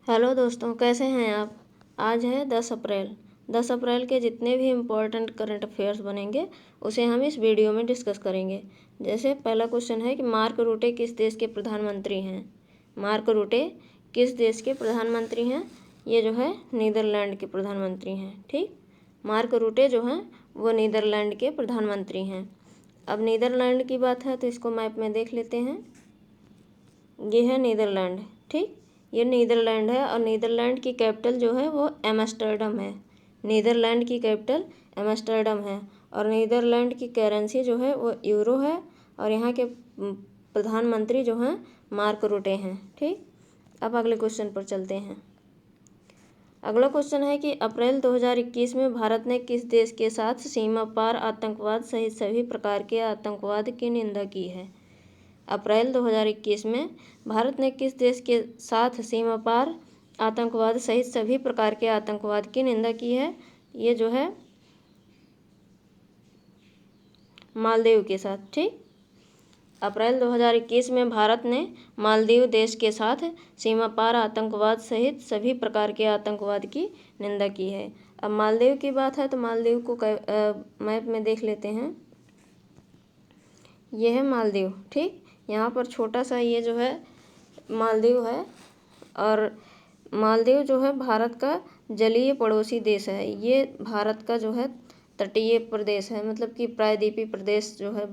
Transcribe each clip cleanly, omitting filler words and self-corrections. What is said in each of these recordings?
Hello दोस्तों, कैसे हैं आप। आज है 10 अप्रैल। 10 अप्रैल के जितने भी इम्पोर्टेंट करंट अफेयर्स बनेंगे उसे हम इस वीडियो में डिस्कस करेंगे। जैसे पहला क्वेश्चन है कि मार्क रूटे किस देश के प्रधानमंत्री हैं। मार्क रूटे किस देश के प्रधानमंत्री हैं। ये जो है नीदरलैंड के प्रधानमंत्री हैं। ठीक, मार्क रूटे जो हैं वो नीदरलैंड के प्रधानमंत्री हैं। अब नीदरलैंड की बात है तो इसको मैप में देख लेते हैं। ये है नीदरलैंड। ठीक, ये नीदरलैंड है और नीदरलैंड की कैपिटल जो है वो एम्स्टर्डम है। नीदरलैंड की कैपिटल एम्स्टर्डम है और नीदरलैंड की करेंसी जो है वो यूरो है और यहाँ के प्रधानमंत्री जो हैं मार्क रूटे हैं। ठीक, अब अगले क्वेश्चन पर चलते हैं। अगला क्वेश्चन है कि अप्रैल 2021 में भारत ने किस देश के साथ सीमा पार आतंकवाद सहित सभी प्रकार के आतंकवाद की निंदा की है। अप्रैल 2021 में भारत ने किस देश के साथ सीमा पार आतंकवाद सहित सभी प्रकार के आतंकवाद की निंदा की है। ये जो है मालदीव के साथ। ठीक, अप्रैल 2021 में भारत ने मालदीव देश के साथ सीमा पार आतंकवाद सहित सभी प्रकार के आतंकवाद की निंदा की है। अब मालदीव की बात है तो मालदीव को मैप में देख लेते हैं। ये है मालदीव। ठीक, यहाँ पर छोटा सा ये जो है मालदीव है और मालदीव जो है भारत का जलीय पड़ोसी देश है। ये भारत का जो है तटीय प्रदेश है, मतलब कि प्रायद्वीपीय प्रदेश जो है।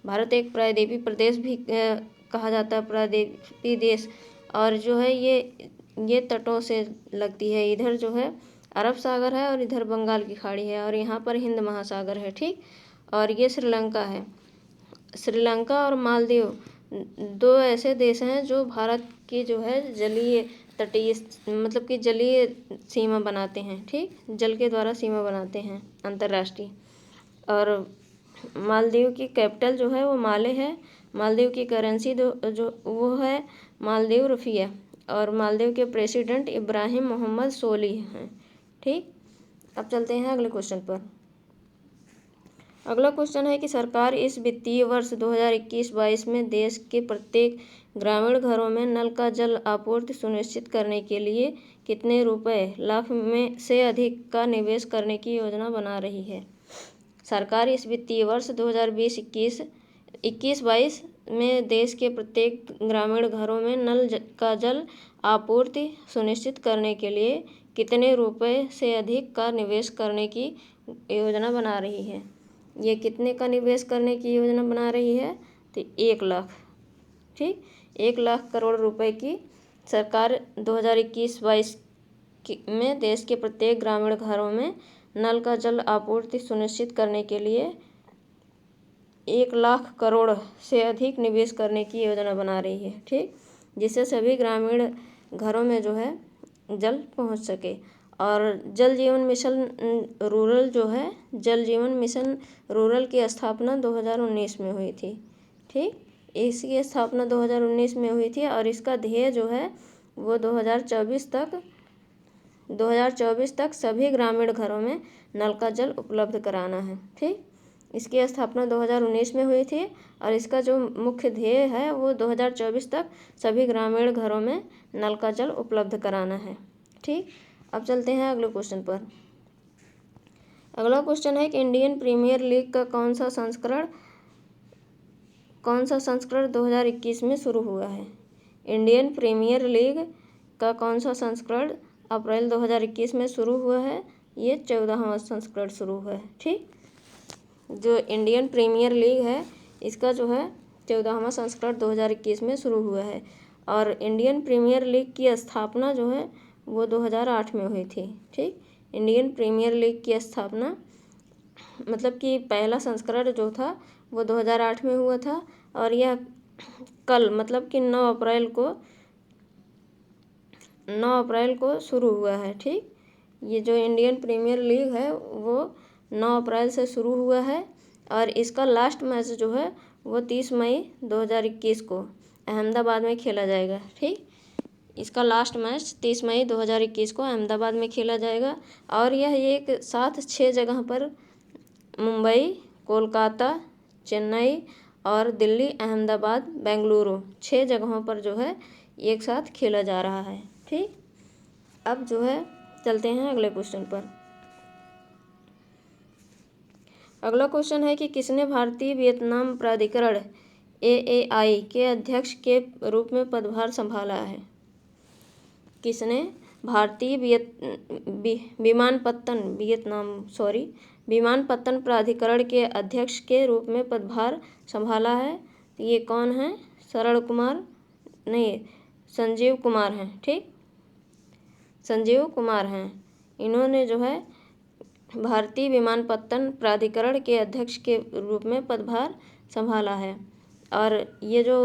भारत एक प्रायद्वीपीय प्रदेश भी कहा जाता है, प्रायद्वीपीय देश। और जो है ये तटों से लगती है। इधर जो है अरब सागर है और इधर बंगाल की खाड़ी है और यहाँ पर हिंद महासागर है। ठीक, और ये श्रीलंका है। श्रीलंका और मालदीव दो ऐसे देश हैं जो भारत की जो है जलीय तटीय मतलब कि जलीय सीमा बनाते हैं। ठीक, जल के द्वारा सीमा बनाते हैं अंतर्राष्ट्रीय। और मालदीव की कैपिटल जो है वो माले है। मालदीव की करेंसी जो वो है मालदीव रुपया और मालदीव के प्रेसिडेंट इब्राहिम मोहम्मद सोलिह हैं। ठीक, अब चलते हैं अगले क्वेश्चन पर। अगला क्वेश्चन है कि सरकार इस वित्तीय वर्ष 2021-22 में देश के प्रत्येक ग्रामीण घरों में नल का जल आपूर्ति सुनिश्चित करने के लिए कितने लाख में से अधिक का निवेश करने की योजना बना रही है। सरकार इस वित्तीय वर्ष 2021-22 में देश के प्रत्येक ग्रामीण घरों में नल का जल आपूर्ति सुनिश्चित करने के लिए कितने रुपए से अधिक का निवेश करने की योजना बना रही है। ये कितने का निवेश करने की योजना बना रही है तो 1 लाख। ठीक, 1 लाख करोड़ रुपए की सरकार 2021-22 में देश के प्रत्येक ग्रामीण घरों में नल का जल आपूर्ति सुनिश्चित करने के लिए 1 लाख करोड़ से अधिक निवेश करने की योजना बना रही है। ठीक, जिससे सभी ग्रामीण घरों में जो है जल पहुंच सके। और जल जीवन मिशन रूरल जो है जल जीवन मिशन रूरल की स्थापना 2019 में हुई थी। ठीक, इसकी स्थापना 2019 में हुई थी और इसका ध्येय जो है वो 2024 तक सभी ग्रामीण घरों में नल का जल उपलब्ध कराना है। ठीक, इसकी स्थापना 2019 में हुई थी और इसका जो मुख्य ध्येय है वो 2024 तक सभी ग्रामीण घरों में नल का जल उपलब्ध कराना है। ठीक, अब चलते हैं अगले क्वेश्चन पर। अगला क्वेश्चन है कि इंडियन प्रीमियर लीग का कौन सा संस्करण 2021 में शुरू हुआ है। इंडियन प्रीमियर लीग का कौन सा संस्करण अप्रैल 2021 में शुरू हुआ है। ये 14वां संस्करण शुरू हुआ है। ठीक, जो इंडियन प्रीमियर लीग है इसका जो है 14वां संस्करण 2021 में शुरू हुआ है और इंडियन प्रीमियर लीग की स्थापना जो है वो 2008 में हुई थी। ठीक, इंडियन प्रीमियर लीग की स्थापना मतलब कि पहला संस्करण जो था वो 2008 में हुआ था और यह कल मतलब कि 9 अप्रैल को शुरू हुआ है। ठीक, ये जो इंडियन प्रीमियर लीग है वो 9 अप्रैल से शुरू हुआ है और इसका लास्ट मैच जो है वो 30 मई 2021 को अहमदाबाद में खेला जाएगा। ठीक, इसका लास्ट मैच 30 मई 2021 को अहमदाबाद में खेला जाएगा और यह एक साथ 6 जगह पर मुंबई, कोलकाता, चेन्नई और दिल्ली, अहमदाबाद, बेंगलुरु 6 जगहों पर जो है एक साथ खेला जा रहा है। ठीक, अब जो है चलते हैं अगले क्वेश्चन पर। अगला क्वेश्चन है कि किसने भारतीय वियतनाम प्राधिकरण AAI के अध्यक्ष के रूप में पदभार संभाला है? किसने भारतीय विमानपत्तन प्राधिकरण के अध्यक्ष के रूप में पदभार संभाला है? ये कौन है? संजीव कुमार हैं। ठीक, संजीव कुमार हैं। इन्होंने जो है भारतीय विमानपत्तन प्राधिकरण के अध्यक्ष के रूप में पदभार संभाला है। और ये जो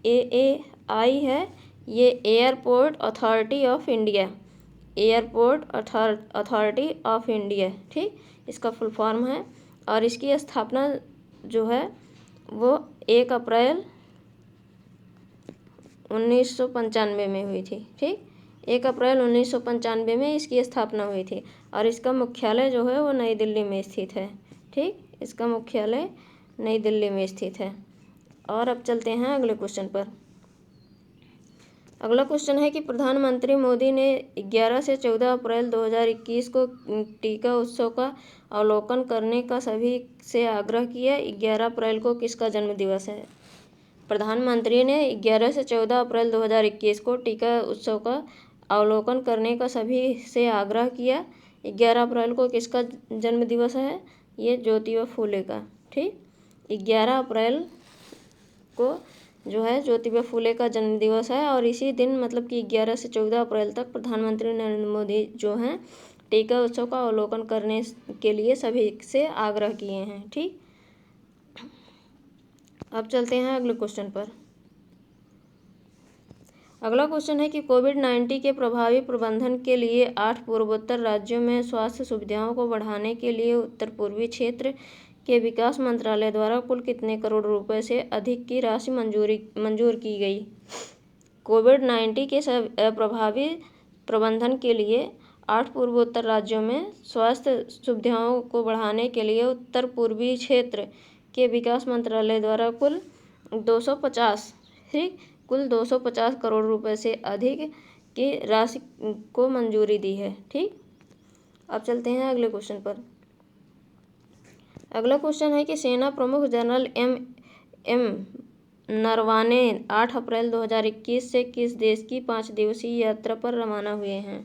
AAI है, ये एयरपोर्ट अथॉरिटी ऑफ इंडिया, ठीक, इसका फुल फॉर्म है। और इसकी स्थापना जो है वो 1 अप्रैल 1995 में हुई थी। ठीक, 1 अप्रैल 1995 में इसकी स्थापना हुई थी। और इसका मुख्यालय जो है वो नई दिल्ली में स्थित है। ठीक, इसका मुख्यालय नई दिल्ली में स्थित है। और अब चलते हैं अगले क्वेश्चन पर। अगला क्वेश्चन है कि प्रधानमंत्री मोदी ने 11 से 14 अप्रैल 2021 को टीका उत्सव का अवलोकन करने का सभी से आग्रह किया। 11 अप्रैल को किसका जन्मदिवस है? प्रधानमंत्री ने 11 से 14 अप्रैल 2021 को टीका उत्सव का अवलोकन करने का सभी से आग्रह किया। 11 अप्रैल को किसका जन्मदिवस है? ये ज्योतिबा फूले का। ठीक, 11 अप्रैल को जो है ज्योतिबा फूले का जन्मदिवस है। और इसी दिन मतलब कि 11 से 14 अप्रैल तक प्रधानमंत्री नरेंद्र मोदी जो हैं टीका उत्सव का अवलोकन करने के लिए सभी से आग्रह किए हैं। ठीक, अब चलते हैं अगले क्वेश्चन पर। अगला क्वेश्चन है कि कोविड-19 के प्रभावी प्रबंधन के लिए 8 पूर्वोत्तर राज्यों में स्वास्थ्य सुविधाओं को बढ़ाने के लिए उत्तर पूर्वी क्षेत्र के विकास मंत्रालय द्वारा कुल कितने करोड़ रुपए से अधिक की राशि मंजूर की गई? कोविड-19 के प्रभावी प्रबंधन के लिए 8 पूर्वोत्तर राज्यों में स्वास्थ्य सुविधाओं को बढ़ाने के लिए उत्तर पूर्वी क्षेत्र के विकास मंत्रालय द्वारा कुल 250 करोड़ रुपए से अधिक की राशि को मंजूरी दी है। ठीक, अब चलते हैं अगले क्वेश्चन पर। अगला क्वेश्चन है कि सेना प्रमुख जनरल एम नरवाने 8 अप्रैल 2021 से किस देश की 5 दिवसीय यात्रा पर रवाना हुए हैं?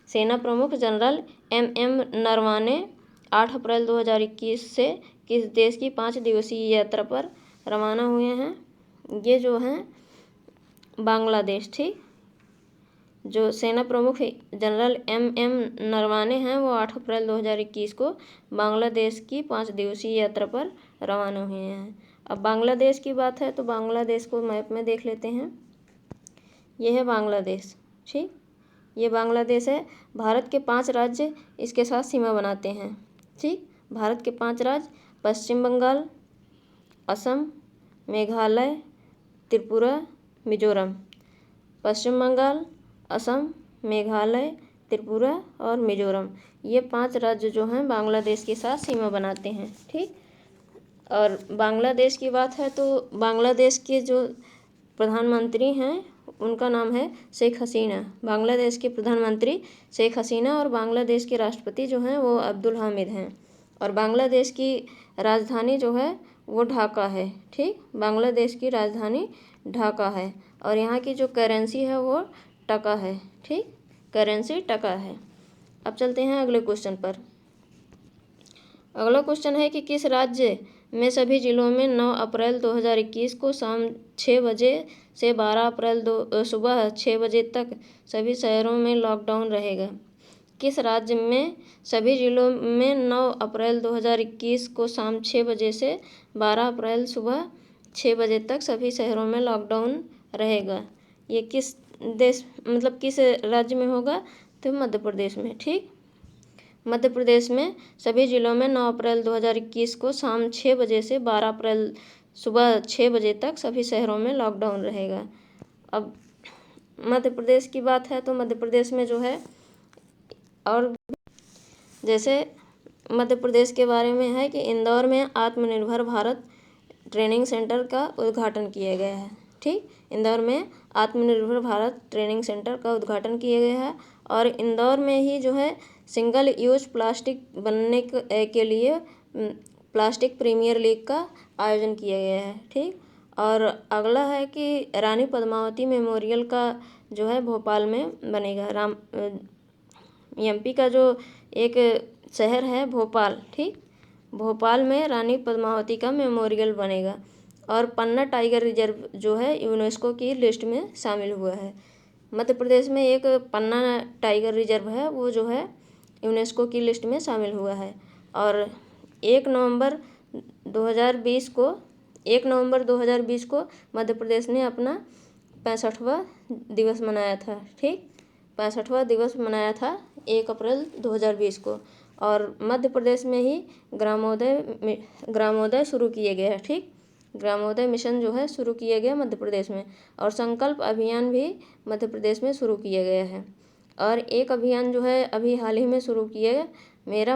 सेना प्रमुख जनरल एम नरवाने 8 अप्रैल 2021 से किस देश की 5 दिवसीय यात्रा पर रवाना हुए हैं? ये जो हैं बांग्लादेश। ठीक, जो सेना प्रमुख जनरल एम नरवाने हैं वो 8 अप्रैल 2021 को बांग्लादेश की 5 दिवसीय यात्रा पर रवाना हुए हैं। अब बांग्लादेश की बात है तो बांग्लादेश को मैप में देख लेते हैं। ये है बांग्लादेश। ठीक, ये बांग्लादेश है। भारत के 5 राज्य इसके साथ सीमा बनाते हैं। ठीक, भारत के 5 राज्य पश्चिम बंगाल, असम, मेघालय, त्रिपुरा, मिजोरम। पश्चिम बंगाल, असम, मेघालय, त्रिपुरा और मिजोरम, ये 5 राज्य जो हैं बांग्लादेश के साथ सीमा बनाते हैं। ठीक, और बांग्लादेश की बात है तो बांग्लादेश के जो प्रधानमंत्री हैं उनका नाम है शेख हसीना। बांग्लादेश के प्रधानमंत्री शेख हसीना और बांग्लादेश के राष्ट्रपति जो हैं वो अब्दुल हामिद हैं। और बांग्लादेश की राजधानी जो है वो ढाका है। ठीक, बांग्लादेश की राजधानी ढाका है। और यहाँ की जो करेंसी है वो टका है। ठीक, करेंसी टका है। अब चलते हैं अगले क्वेश्चन पर। अगला क्वेश्चन है कि किस राज्य में सभी जिलों में 9 अप्रैल 2021 को शाम 6 बजे से 12 अप्रैल सुबह 6 बजे तक सभी शहरों में लॉकडाउन रहेगा? किस राज्य में सभी जिलों में 9 अप्रैल 2021 को शाम 6 बजे से 12 अप्रैल सुबह 6 बजे तक सभी शहरों में लॉकडाउन रहेगा? ये किस देश मतलब किस राज्य में होगा? तो मध्य प्रदेश में। ठीक, मध्य प्रदेश में सभी जिलों में 9 अप्रैल 2021 को शाम 6 बजे से 12 अप्रैल सुबह 6 बजे तक सभी शहरों में लॉकडाउन रहेगा। अब मध्य प्रदेश की बात है तो मध्य प्रदेश में जो है और जैसे मध्य प्रदेश के बारे में है कि इंदौर में आत्मनिर्भर भारत ट्रेनिंग सेंटर का उद्घाटन किया गया है। ठीक, इंदौर में आत्मनिर्भर भारत ट्रेनिंग सेंटर का उद्घाटन किया गया है। और इंदौर में ही जो है सिंगल यूज प्लास्टिक बनने के लिए प्लास्टिक प्रीमियर लीग का आयोजन किया गया है। ठीक। और अगला है कि रानी पद्मावती मेमोरियल का जो है भोपाल में बनेगा। एमपी का जो एक शहर है भोपाल, ठीक, भोपाल में रानी पद्मावती का मेमोरियल बनेगा। और पन्ना टाइगर रिजर्व जो है यूनेस्को की लिस्ट में शामिल हुआ है। मध्य प्रदेश में एक पन्ना टाइगर रिजर्व है, वो जो है यूनेस्को की लिस्ट में शामिल हुआ है। और 1 नवंबर 2020 को मध्य प्रदेश ने अपना 65वां दिवस मनाया था। ठीक, 65वां दिवस मनाया था 1 अप्रैल 2020 को। और मध्य प्रदेश में ही ग्रामोदय शुरू किए गए हैं। ठीक, ग्रामोदय मिशन जो है शुरू किया गया मध्य प्रदेश में। और संकल्प अभियान भी मध्य प्रदेश में शुरू किया गया है। और एक अभियान जो है अभी हाल ही में शुरू किया गया, मेरा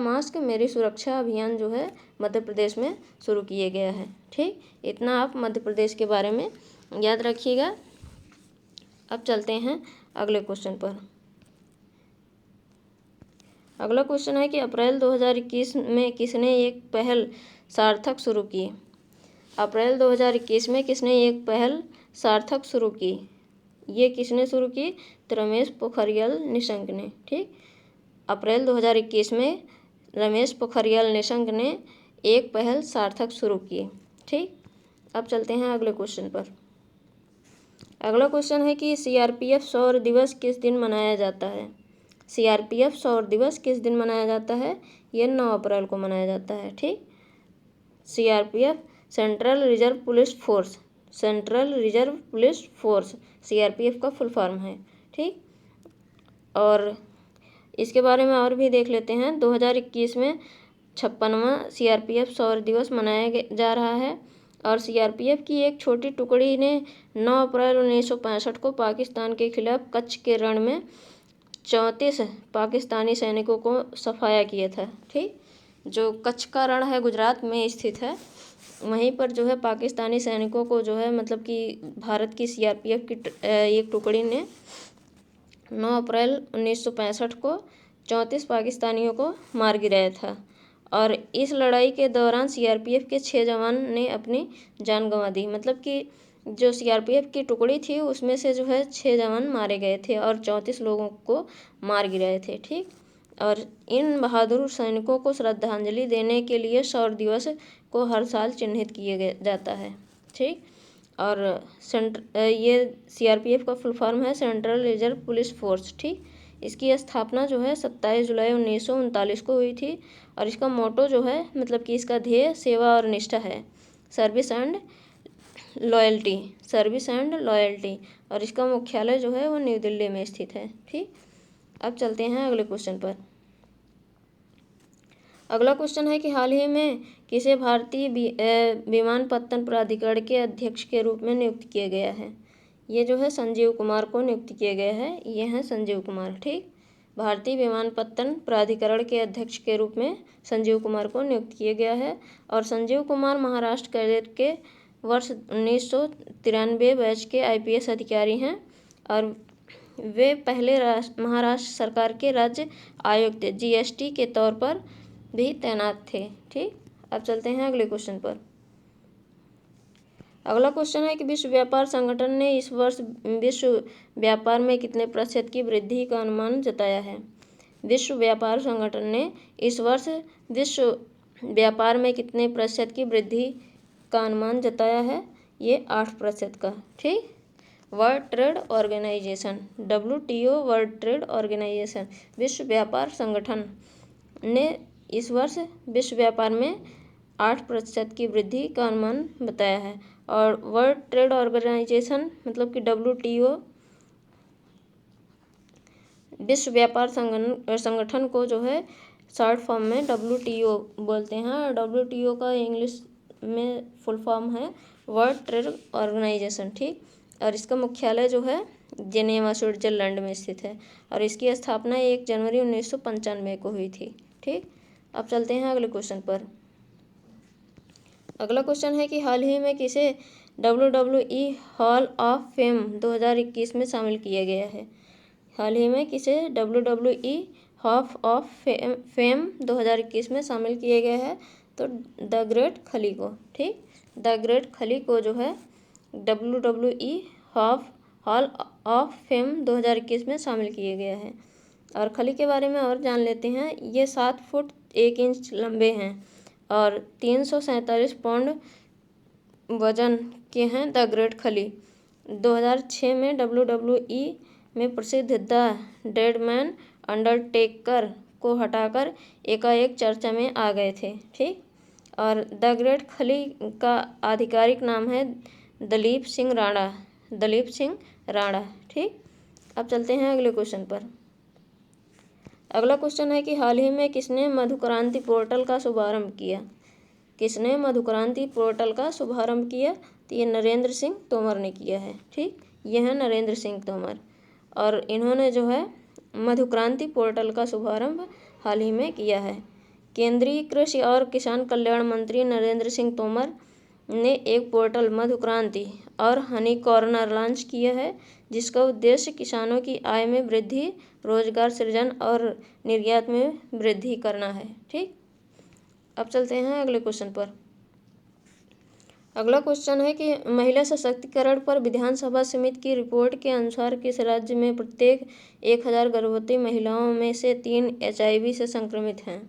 मास्क मेरी सुरक्षा अभियान जो है मध्य प्रदेश में शुरू किया गया है। ठीक, इतना आप मध्य प्रदेश के बारे में याद रखिएगा। अब चलते हैं अगले क्वेश्चन पर। अगला क्वेश्चन है कि अप्रैल 2021 में किसने एक पहल सार्थक शुरू की। अप्रैल 2021 में किसने एक पहल सार्थक शुरू की। ये किसने शुरू की? तो रमेश पोखरियाल निशंक ने। ठीक, अप्रैल 2021 में रमेश पोखरियाल निशंक ने एक पहल सार्थक शुरू की। ठीक, अब चलते हैं अगले क्वेश्चन पर। अगला क्वेश्चन है कि सीआरपीएफ शौर्य दिवस किस दिन मनाया जाता है। सीआरपीएफ शौर्य दिवस किस दिन मनाया जाता है? ये 9 अप्रैल को मनाया जाता है। ठीक, CRPF central reserve police force CRPF का फुल फॉर्म है। ठीक, और इसके बारे में और भी देख लेते हैं। 2021 में 56वां सीआरपीएफ शौर्य दिवस मनाया जा रहा है। और सीआरपीएफ की एक छोटी टुकड़ी ने 9 अप्रैल 1965 को पाकिस्तान के खिलाफ कच्छ के रण में 34 पाकिस्तानी सैनिकों को सफाया किया था। ठीक, जो कच्छ का रण है गुजरात में स्थित है, वहीं पर जो है पाकिस्तानी सैनिकों को जो है मतलब कि भारत की सीआरपीएफ की एक टुकड़ी ने 9 अप्रैल 1965 को 34 पाकिस्तानियों को मार गिराया था। और इस लड़ाई के दौरान सीआरपीएफ के 6 जवान ने अपनी जान गंवा दी। मतलब कि जो सीआरपीएफ की टुकड़ी थी उसमें से जो है 6 जवान मारे गए थे और 34 लोगों को मार गिराए थे। ठीक, और इन बहादुर सैनिकों को श्रद्धांजलि देने के लिए शौर्य दिवस को हर साल चिन्हित किया जाता है। ठीक, और ये सीआरपीएफ का फुल फॉर्म है सेंट्रल रिजर्व पुलिस फोर्स। ठीक, इसकी स्थापना जो है 27 जुलाई 1939 को हुई थी। और इसका मोटो जो है मतलब कि इसका ध्येय सेवा और निष्ठा है, सर्विस एंड लॉयल्टी। और इसका मुख्यालय जो है वो न्यू दिल्ली में स्थित है। ठीक, अब चलते हैं अगले क्वेश्चन पर। अगला क्वेश्चन है कि हाल ही में किसे भारतीय विमानपत्तन प्राधिकरण के अध्यक्ष के रूप में नियुक्त किया गया है। ये जो है संजीव कुमार को नियुक्त किया गया है। ये हैं संजीव कुमार। ठीक, भारतीय विमानपत्तन प्राधिकरण के अध्यक्ष के रूप में संजीव कुमार को नियुक्त किया गया है। और संजीव कुमार महाराष्ट्र कैडेट के वर्ष 1993 बैच के आईपीएस अधिकारी हैं। और वे पहले महाराष्ट्र सरकार के राज्य आयुक्त जीएसटी के तौर पर भी तैनात थे। ठीक, अब चलते हैं अगले क्वेश्चन पर। अगला क्वेश्चन है कि विश्व व्यापार संगठन ने इस वर्ष विश्व व्यापार में कितने प्रतिशत की वृद्धि का अनुमान जताया है। विश्व व्यापार संगठन ने इस वर्ष विश्व व्यापार में कितने प्रतिशत की वृद्धि का अनुमान जताया है? ये 8% का। ठीक, World Trade Organization WTO World Trade Organization विश्व व्यापार संगठन ने इस वर्ष विश्व व्यापार में 8% की वृद्धि का अनुमान बताया है। और वर्ल्ड ट्रेड ऑर्गेनाइजेशन मतलब कि WTO विश्व व्यापार संगठन को जो है शॉर्ट फॉर्म में WTO बोलते हैं। और WTO का इंग्लिश में फुल फॉर्म है वर्ल्ड ट्रेड ऑर्गेनाइजेशन। ठीक, और इसका मुख्यालय जो है जेनेवा स्विट्जरलैंड में स्थित है। और इसकी स्थापना 1 जनवरी 1995 को हुई थी। ठीक, अब चलते हैं अगले क्वेश्चन पर। अगला क्वेश्चन है कि हाल ही में किसे WWE हॉल ऑफ फेम 2021 में शामिल किया गया है। हाल ही में किसे WWE हॉल ऑफ फेम 2021 में शामिल किया गया है? तो द ग्रेट खली को। ठीक, द ग्रेट खली को जो है WWE हॉल ऑफ फेम 2021 में शामिल किया गया है। और खली के बारे में और जान लेते हैं। ये 7 फुट 1 इंच लंबे हैं और 347 पाउंड वजन के हैं। द ग्रेट खली 2006 में WWE में प्रसिद्ध द डेड मैन अंडरटेकर को हटाकर एकाएक चर्चा में आ गए थे। ठीक, और द ग्रेट खली का आधिकारिक नाम है दलीप सिंह राणा। ठीक, अब चलते हैं अगले क्वेश्चन पर। अगला क्वेश्चन है कि हाल ही में किसने मधुक्रांति पोर्टल का शुभारंभ किया? किसने मधुक्रांति पोर्टल का शुभारंभ किया? तो ये नरेंद्र सिंह तोमर ने किया है। ठीक, ये है नरेंद्र सिंह तोमर, और इन्होंने जो है मधुक्रांति पोर्टल का शुभारंभ हाल ही में किया है। केंद्रीय कृषि और किसान कल्याण मंत्री नरेंद्र सिंह तोमर ने एक पोर्टल मधुक्रांति और हनी कॉर्नर लॉन्च किया है, जिसका उद्देश्य किसानों की आय में वृद्धि, रोजगार सृजन और निर्यात में वृद्धि करना है। ठीक, अब चलते हैं अगले क्वेश्चन पर। अगला क्वेश्चन है कि महिला सशक्तिकरण पर विधानसभा समिति की रिपोर्ट के अनुसार किस राज्य में प्रत्येक 1000 गर्भवती महिलाओं में से 3 HIV से संक्रमित हैं?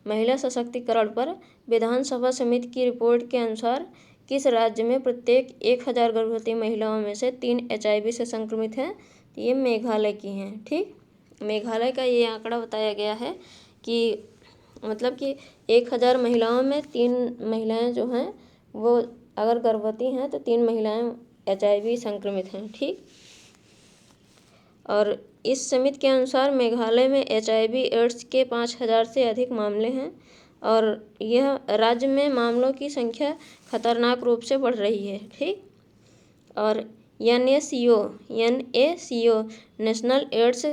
महिला सशक्तिकरण पर विधानसभा समिति की रिपोर्ट के अनुसार किस राज्य में प्रत्येक 1000 गर्भवती महिलाओं में से 3 HIV से संक्रमित हैं? तो ये मेघालय की हैं। ठीक, मेघालय का ये आंकड़ा बताया गया है कि मतलब कि 1000 महिलाओं में 3 महिलाएं जो हैं वो अगर गर्भवती हैं तो 3 महिलाएं HIV संक्रमित हैं। ठीक, और इस समिति के अनुसार मेघालय में HIV एड्स के 5000 से अधिक मामले हैं और यह राज्य में मामलों की संख्या खतरनाक रूप से बढ़ रही है। ठीक, और NACO National AIDS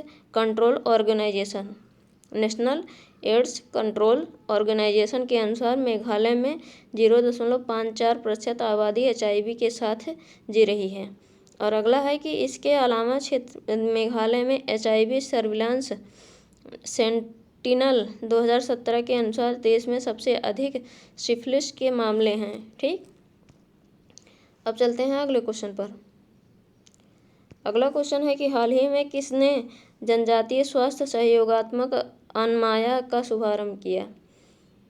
Control Organisation के अनुसार मेघालय में 0.54% आबादी HIV के साथ जी रही है। और अगला है कि इसके अलावा क्षेत्र मेघालय में HIV सर्विलांस सेंटिनल 2017 के अनुसार देश में सबसे अधिक सिफिलिस के मामले हैं। ठीक, अब चलते हैं अगले क्वेश्चन पर। अगला क्वेश्चन है कि हाल ही में किसने जनजातीय स्वास्थ्य सहयोगात्मक अनमाया का शुभारंभ किया?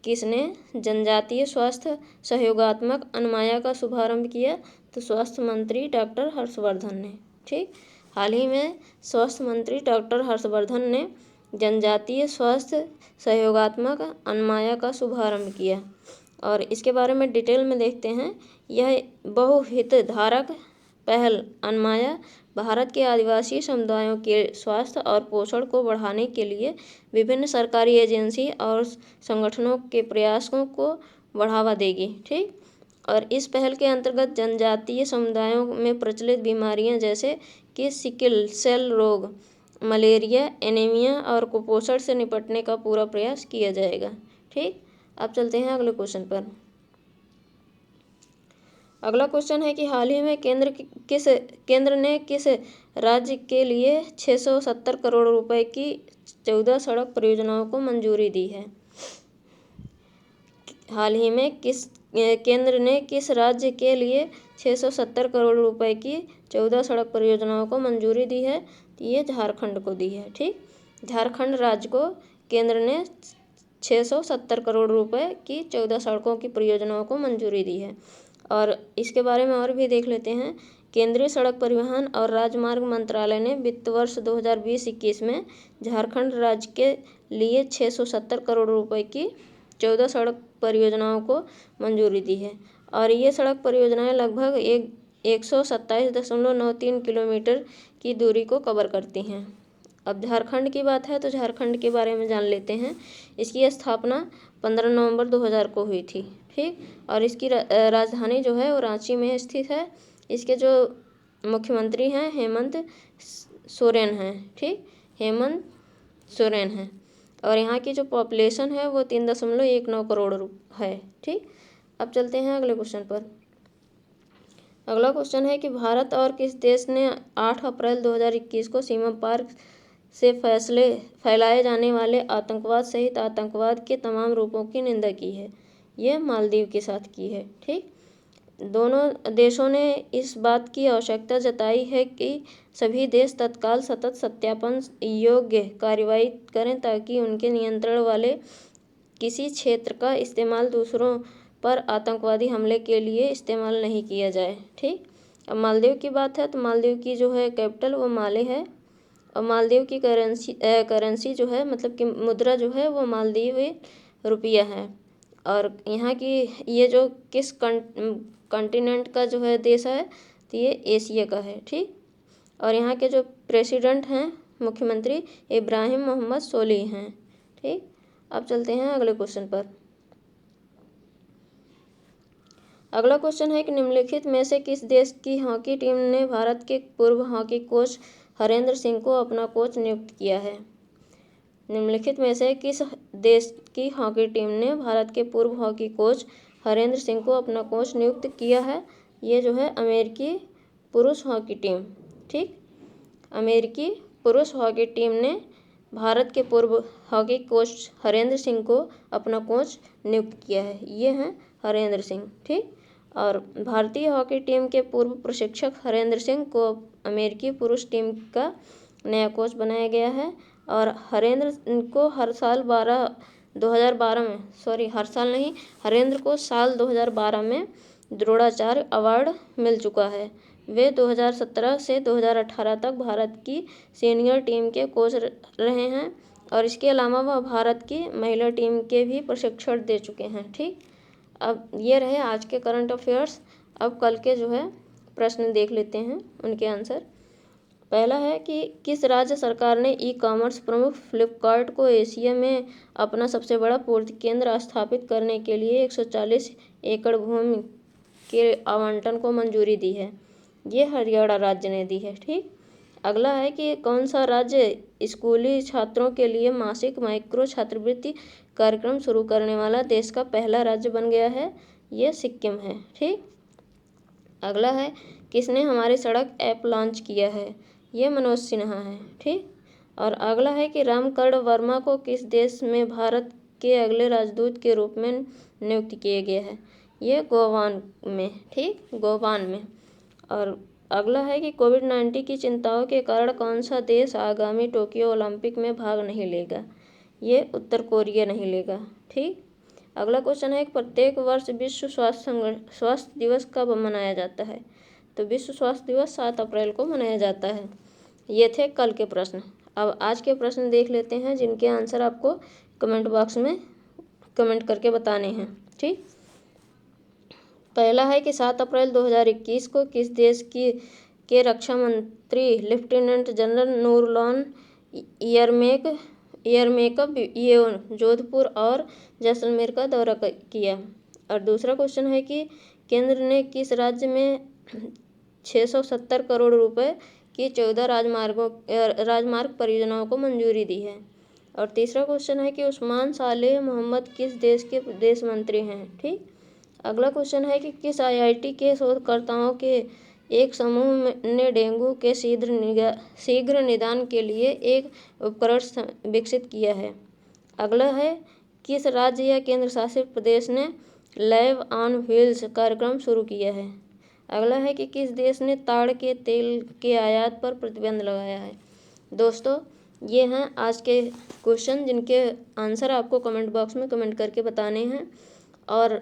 किसने जनजातीय स्वास्थ्य सहयोगात्मक अनमाया का शुभारंभ किया? तो स्वास्थ्य मंत्री डॉक्टर हर्षवर्धन ने। ठीक, हाल ही में स्वास्थ्य मंत्री डॉक्टर हर्षवर्धन ने जनजातीय स्वास्थ्य सहयोगात्मक अनमाया का शुभारंभ किया और इसके बारे में डिटेल में देखते हैं। यह बहुहितधारक पहल अनमाया भारत के आदिवासी समुदायों के स्वास्थ्य और पोषण को बढ़ाने के लिए विभिन्न सरकारी एजेंसी और संगठनों के प्रयासों को बढ़ावा देगी। ठीक, और इस पहल के अंतर्गत जनजातीय समुदायों में प्रचलित बीमारियां जैसे कि सिकल सेल रोग, मलेरिया, एनीमिया और कुपोषण से निपटने का पूरा प्रयास किया जाएगा। ठीक, अब चलते हैं अगले क्वेश्चन पर। अगला क्वेश्चन है कि हाल ही में केंद्र ने किस राज्य के लिए 670 करोड़ रुपए की 14 सड़क परियोजनाओं को मंजूरी दी है? हाल ही में केंद्र ने किस राज्य के लिए 670 करोड़ रुपए की 14 सड़क परियोजनाओं को मंजूरी दी है? तो ये झारखंड को दी है। ठीक, झारखंड राज्य को केंद्र ने 670 करोड़ रुपए की 14 सड़कों की परियोजनाओं को मंजूरी दी है। और इसके बारे में और भी देख लेते हैं। केंद्रीय सड़क परिवहन और राजमार्ग मंत्रालय ने वित्त वर्ष 2020-21 में झारखंड राज्य के लिए 670 करोड़ रुपए की 14 सड़क परियोजनाओं को मंजूरी दी है और ये सड़क परियोजनाएं लगभग 127.93 किलोमीटर की दूरी को कवर करती हैं। अब झारखंड की बात है तो झारखंड के बारे में जान लेते हैं। इसकी स्थापना 15 नवंबर 2000 को हुई थी। ठीक, और इसकी राजधानी जो है वो रांची में स्थित है। इसके जो मुख्यमंत्री हैं हेमंत सोरेन हैं। ठीक, हेमंत सोरेन हैं और यहाँ की जो पॉपुलेशन है वो 3.19 करोड़ है। ठीक, अब चलते हैं अगले क्वेश्चन पर। अगला क्वेश्चन है कि भारत और किस देश ने 8 अप्रैल 2021 को सीमा पार से फैलाए जाने वाले आतंकवाद सहित आतंकवाद के तमाम रूपों की निंदा की है? यह मालदीव के साथ की है। ठीक, दोनों देशों ने इस बात की आवश्यकता जताई है कि सभी देश तत्काल सतत सत्यापन योग्य कार्रवाई करें ताकि उनके नियंत्रण वाले किसी क्षेत्र का इस्तेमाल दूसरों पर आतंकवादी हमले के लिए इस्तेमाल नहीं किया जाए। ठीक, अब मालदीव की बात है तो मालदीव की जो है कैपिटल वो माले है और मालदीव की करेंसी जो है मतलब कि मुद्रा जो है वो मालदीवी रुपया है। और यहाँ की ये जो किस कॉन्टिनेंट का जो है देश है तो ये एशिया का है। ठीक, और यहाँ के जो प्रेसिडेंट हैं मुख्यमंत्री इब्राहिम मोहम्मद सोलिह हैं। ठीक, अब चलते हैं अगले क्वेश्चन पर। अगला क्वेश्चन है कि निम्नलिखित में से किस देश की हॉकी टीम ने भारत के पूर्व हॉकी कोच हरेंद्र सिंह को अपना कोच नियुक्त किया है? निम्नलिखित में से किस देश की हॉकी टीम ने भारत के पूर्व हॉकी कोच हरेंद्र सिंह को अपना कोच नियुक्त किया है? ये जो है अमेरिकी पुरुष हॉकी टीम। ठीक, अमेरिकी पुरुष हॉकी टीम ने भारत के पूर्व हॉकी कोच हरेंद्र सिंह को अपना कोच नियुक्त किया है। ये हैं हरेंद्र सिंह। ठीक, और भारतीय हॉकी टीम के पूर्व प्रशिक्षक हरेंद्र सिंह को अमेरिकी पुरुष टीम का नया कोच बनाया गया है। और हरेंद्र को हर साल 2012 में हर साल नहीं, हरेंद्र को साल 2012 में द्रोणाचार्य अवार्ड मिल चुका है। वे 2017 से 2018 तक भारत की सीनियर टीम के कोच रहे हैं और इसके अलावा वह भारत की महिला टीम के भी प्रशिक्षण दे चुके हैं। ठीक, अब ये रहे आज के करंट अफेयर्स। अब कल के जो है प्रश्न देख लेते हैं, उनके आंसर। पहला है कि किस राज्य सरकार ने ई कॉमर्स प्रमुख फ्लिपकार्ट को एशिया में अपना सबसे बड़ा पूर्ति केंद्र स्थापित करने के लिए 140 एकड़ भूमि के आवंटन को मंजूरी दी है? ये हरियाणा राज्य ने दी है। ठीक, अगला है कि कौन सा राज्य स्कूली छात्रों के लिए मासिक माइक्रो छात्रवृत्ति कार्यक्रम शुरू करने वाला देश का पहला राज्य बन गया है? ये सिक्किम है। ठीक, अगला है किसने हमारी सड़क ऐप लॉन्च किया है? ये मनोज सिन्हा है। ठीक, और अगला है कि रामकर्ण वर्मा को किस देश में भारत के अगले राजदूत के रूप में नियुक्त किया गया है? ये गोवान में। ठीक, गोवान में। और अगला है कि कोविड-19 की चिंताओं के कारण कौन सा देश आगामी टोक्यो ओलंपिक में भाग नहीं लेगा? ये उत्तर कोरिया नहीं लेगा। ठीक, अगला क्वेश्चन है कि प्रत्येक वर्ष विश्व स्वास्थ्य दिवस कब मनाया जाता है? तो विश्व स्वास्थ्य दिवस 7 अप्रैल को मनाया जाता है। ये थे कल के प्रश्न। अब आज के प्रश्न देख लेते हैं जिनके आंसर आपको कमेंट बॉक्स में कमेंट करके बताने हैं। ठीक, पहला है कि 7 अप्रैल 2021 को किस देश के रक्षा मंत्री लेफ्टिनेंट जनरल नूरलान यरमेकव जोधपुर और जैसलमेर का दौरा किया? और दूसरा क्वेश्चन है कि केंद्र ने किस राज्य में 670 करोड़ रुपए की 14 राजमार्ग परियोजनाओं को मंजूरी दी है? और तीसरा क्वेश्चन है कि उस्मान सालेह मोहम्मद किस देश के विदेश मंत्री हैं? ठीक, अगला क्वेश्चन है कि किस आईआईटी के शोधकर्ताओं के एक समूह ने डेंगू के शीघ्र निदान के लिए एक उपकरण विकसित किया है? अगला है किस राज्य या केंद्र शासित प्रदेश ने लैब ऑन व्हील्स कार्यक्रम शुरू किया है? अगला है कि किस देश ने ताड़ के तेल के आयात पर प्रतिबंध लगाया है? दोस्तों, ये हैं आज के क्वेश्चन जिनके आंसर आपको कमेंट बॉक्स में कमेंट करके बताने हैं। और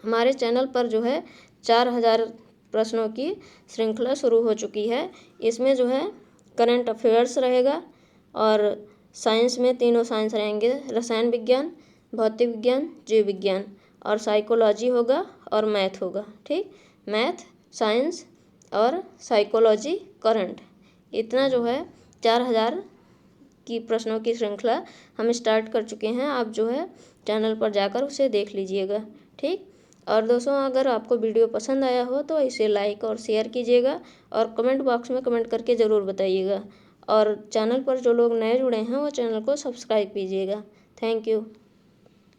हमारे चैनल पर जो है 4000 प्रश्नों की श्रृंखला शुरू हो चुकी है। इसमें जो है करंट अफेयर्स रहेगा और साइंस में तीनों साइंस रहेंगे, रसायन विज्ञान, भौतिक विज्ञान, जीव विज्ञान, और साइकोलॉजी होगा और मैथ होगा। ठीक, मैथ, साइंस और साइकोलॉजी, करंट, इतना जो है 4000 की प्रश्नों की श्रृंखला हम स्टार्ट कर चुके हैं। आप जो है चैनल पर जाकर उसे देख लीजिएगा। ठीक, और दोस्तों अगर आपको वीडियो पसंद आया हो तो इसे लाइक और शेयर कीजिएगा और कमेंट बॉक्स में कमेंट करके ज़रूर बताइएगा। और चैनल पर जो लोग नए जुड़े हैं वो चैनल को सब्सक्राइब कीजिएगा। Thank you.